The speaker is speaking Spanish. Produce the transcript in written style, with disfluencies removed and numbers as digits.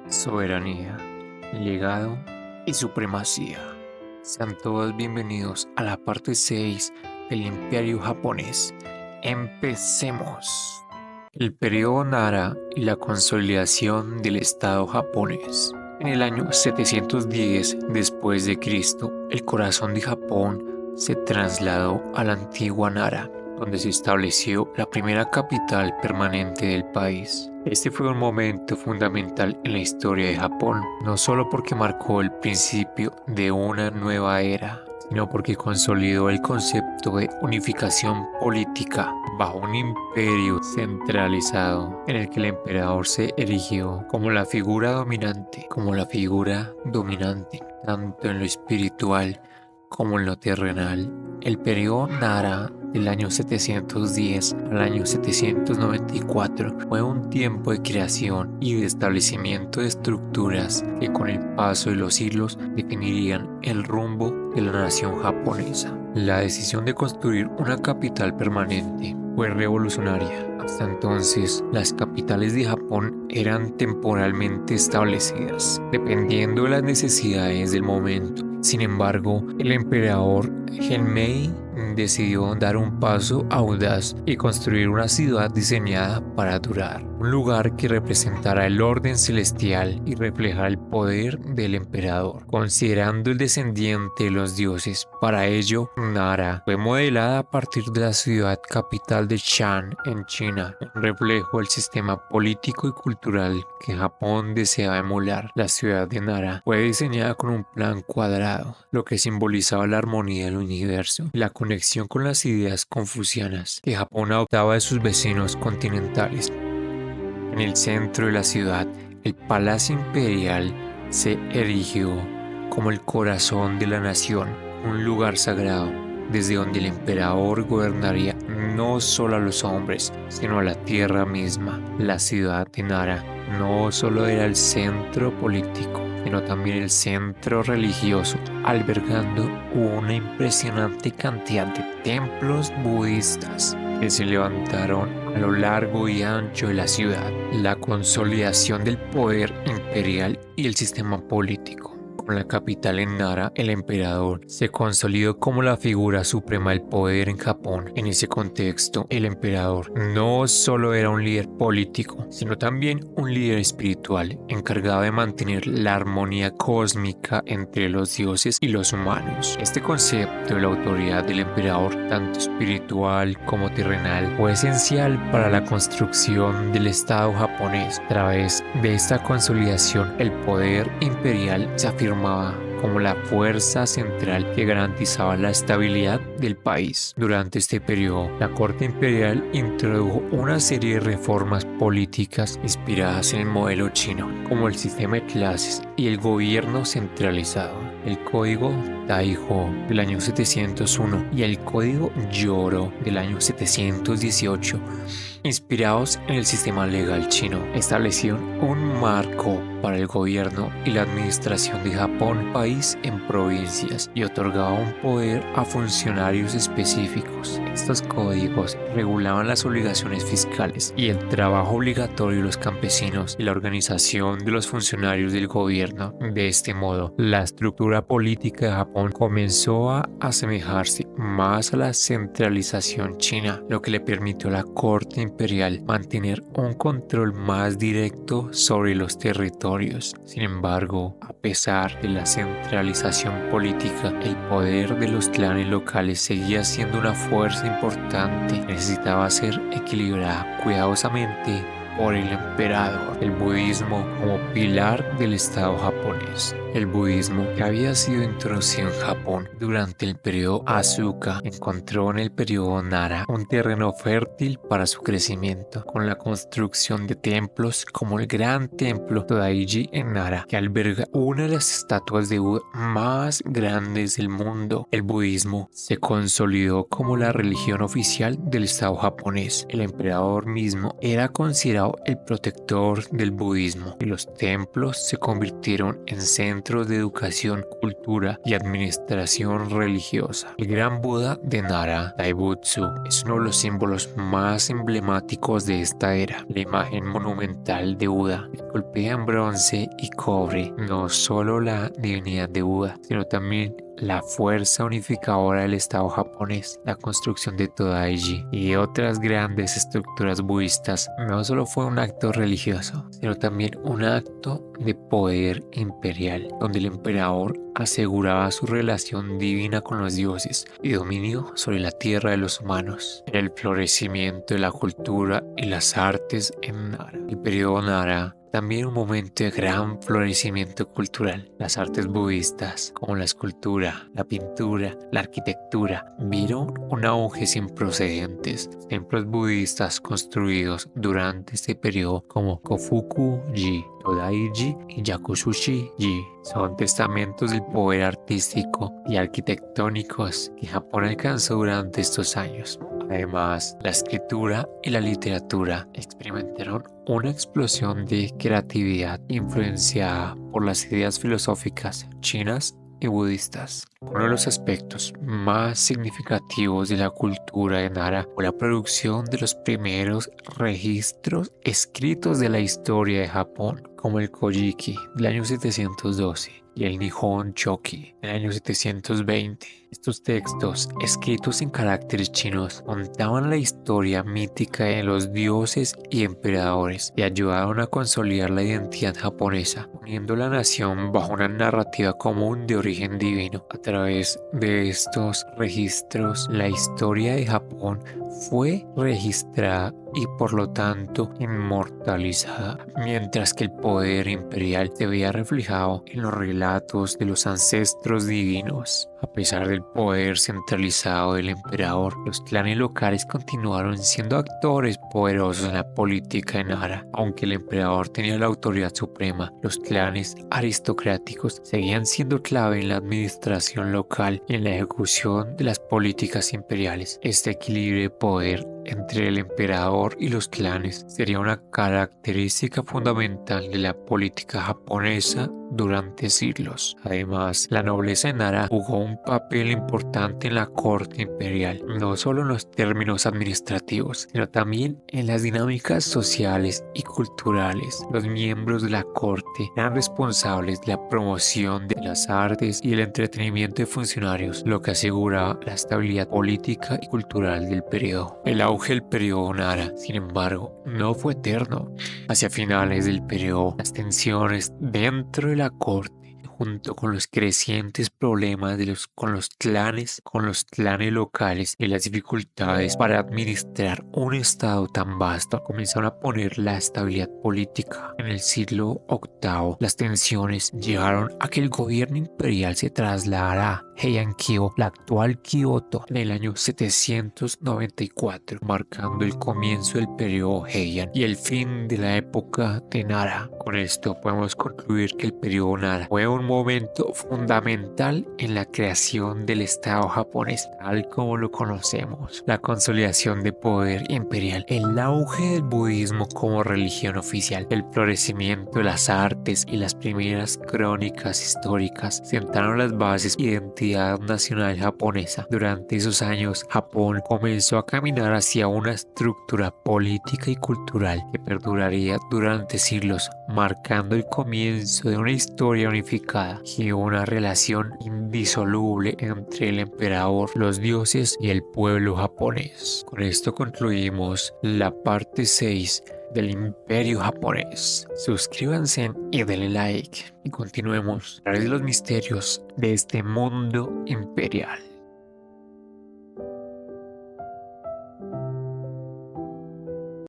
Soberanía, legado y supremacía. Sean todos bienvenidos a la parte 6 del Imperio japonés. Empecemos. El periodo Nara y la consolidación del Estado japonés. En el año 710 después de Cristo, el corazón de Japón se trasladó a la antigua Nara, donde se estableció la primera capital permanente del país. Este fue un momento fundamental en la historia de Japón, no solo porque marcó el principio de una nueva era, sino porque consolidó el concepto de unificación política bajo un imperio centralizado en el que el emperador se erigió como la figura dominante, tanto en lo espiritual como en lo terrenal. El periodo Nara del año 710 al año 794 fue un tiempo de creación y de establecimiento de estructuras que con el paso de los siglos definirían el rumbo de la nación japonesa. La decisión de construir una capital permanente fue revolucionaria. Hasta entonces, las capitales de Japón eran temporalmente establecidas, dependiendo de las necesidades del momento. Sin embargo, el emperador Genmei decidió dar un paso audaz y construir una ciudad diseñada para durar, un lugar que representara el orden celestial y reflejara el poder del emperador, considerando el descendiente de los dioses. Para ello, Nara fue modelada a partir de la ciudad capital de Shan en China, un reflejo del sistema político y cultural que Japón deseaba emular. La ciudad de Nara fue diseñada con un plan cuadrado, lo que simbolizaba la armonía del universo y la conexión con las ideas confucianas que Japón adoptaba de sus vecinos continentales. En el centro de la ciudad, el Palacio Imperial se erigió como el corazón de la nación, un lugar sagrado desde donde el emperador gobernaría no solo a los hombres, sino a la tierra misma. La ciudad de Nara no solo era el centro político, sino también el centro religioso, albergando una impresionante cantidad de templos budistas que se levantaron a lo largo y ancho de la ciudad. La consolidación del poder imperial y el sistema político. Con la capital en Nara, el emperador se consolidó como la figura suprema del poder en Japón. En ese contexto, el emperador no solo era un líder político, sino también un líder espiritual, encargado de mantener la armonía cósmica entre los dioses y los humanos. Este concepto de la autoridad del emperador, tanto espiritual como terrenal, fue esencial para la construcción del Estado japonés. A través de esta consolidación, el poder imperial se afirmaba como la fuerza central que garantizaba la estabilidad del país. Durante este periodo, la corte imperial introdujo una serie de reformas políticas inspiradas en el modelo chino, como el sistema de clases y el gobierno centralizado. El Código Taiho del año 701 y el Código Yoro del año 718, inspirados en el sistema legal chino, establecieron un marco para el gobierno y la administración de Japón, país en provincias, y otorgaba un poder a funcionarios específicos. Estos códigos regulaban las obligaciones fiscales y el trabajo obligatorio de los campesinos y la organización de los funcionarios del gobierno. De este modo, la estructura política de Japón comenzó a asemejarse más a la centralización china, lo que le permitió a la corte imperial mantener un control más directo sobre los territorios. Sin embargo, a pesar de la centralización política, el poder de los clanes locales seguía siendo una fuerza importante. Necesitaba ser equilibrada cuidadosamente por el emperador. El budismo como pilar del Estado japonés. El budismo, que había sido introducido en Japón durante el periodo Asuka, encontró en el periodo Nara un terreno fértil para su crecimiento, con la construcción de templos como el gran templo Todaiji en Nara, que alberga una de las estatuas de Buda más grandes del mundo. El budismo se consolidó como la religión oficial del Estado japonés. El emperador mismo era considerado considerado el protector del budismo y los templos se convirtieron en centros de educación, cultura y administración religiosa. El Gran Buda de Nara, Daibutsu, es uno de los símbolos más emblemáticos de esta era. La imagen monumental de Buda, esculpida en bronce y cobre, no solo la divinidad de Buda, sino también la fuerza unificadora del Estado japonés. La construcción de Todaiji y otras grandes estructuras budistas no solo fue un acto religioso, sino también un acto de poder imperial, donde el emperador aseguraba su relación divina con los dioses y dominio sobre la tierra de los humanos. En el florecimiento de la cultura y las artes en Nara. El periodo Nara, también un momento de gran florecimiento cultural. Las artes budistas, como la escultura, la pintura, la arquitectura, vieron un auge sin precedentes. Templos budistas construidos durante este periodo, como Kofuku-ji, Todaiji y Yakusushi-ji, son testamentos del poder artístico y arquitectónicos que Japón alcanzó durante estos años. Además, la escritura y la literatura experimentaron una explosión de creatividad influenciada por las ideas filosóficas chinas y budistas. Uno de los aspectos más significativos de la cultura de Nara fue la producción de los primeros registros escritos de la historia de Japón, como el Kojiki del año 712 y el Nihon Shoki del año 720. Estos textos, escritos en caracteres chinos, contaban la historia mítica de los dioses y emperadores y ayudaron a consolidar la identidad japonesa, poniendo la nación bajo una narrativa común de origen divino. A través de estos registros, la historia de Japón fue registrada y por lo tanto inmortalizada, mientras que el poder imperial se veía reflejado en los relatos de los ancestros divinos. A pesar del poder centralizado del emperador, los clanes locales continuaron siendo actores poderosos en la política de Nara. Aunque el emperador tenía la autoridad suprema, los clanes aristocráticos seguían siendo clave en la administración local y en la ejecución de las políticas imperiales. Este equilibrio de poder entre el emperador y los clanes sería una característica fundamental de la política japonesa durante siglos. Además, la nobleza de Nara jugó un papel importante en la corte imperial, no solo en los términos administrativos, sino también en las dinámicas sociales y culturales. Los miembros de la corte eran responsables de la promoción de las artes y el entretenimiento de funcionarios, lo que aseguraba la estabilidad política y cultural del periodo. El auge del periodo Nara, sin embargo, no fue eterno. Hacia finales del periodo, las tensiones dentro de la corte, junto con los crecientes problemas con los clanes locales y las dificultades para administrar un estado tan vasto, comenzaron a poner la estabilidad política. En el siglo VIII, las tensiones llevaron a que el gobierno imperial se trasladara a Heian-kyo, la actual Kioto, en el año 794, marcando el comienzo del periodo Heian y el fin de la época de Nara. Con esto podemos concluir que el periodo Nara fue un momento fundamental en la creación del Estado japonés tal como lo conocemos, la consolidación de poder imperial, el auge del budismo como religión oficial, el florecimiento de las artes y las primeras crónicas históricas sentaron las bases de identidad nacional japonesa. Durante esos años, Japón comenzó a caminar hacia una estructura política y cultural que perduraría durante siglos, marcando el comienzo de una historia unificada y una relación indisoluble entre el emperador, los dioses y el pueblo japonés. Con esto concluimos la parte 6 del Imperio japonés. Suscríbanse y denle like y continuemos a través de los misterios de este mundo imperial.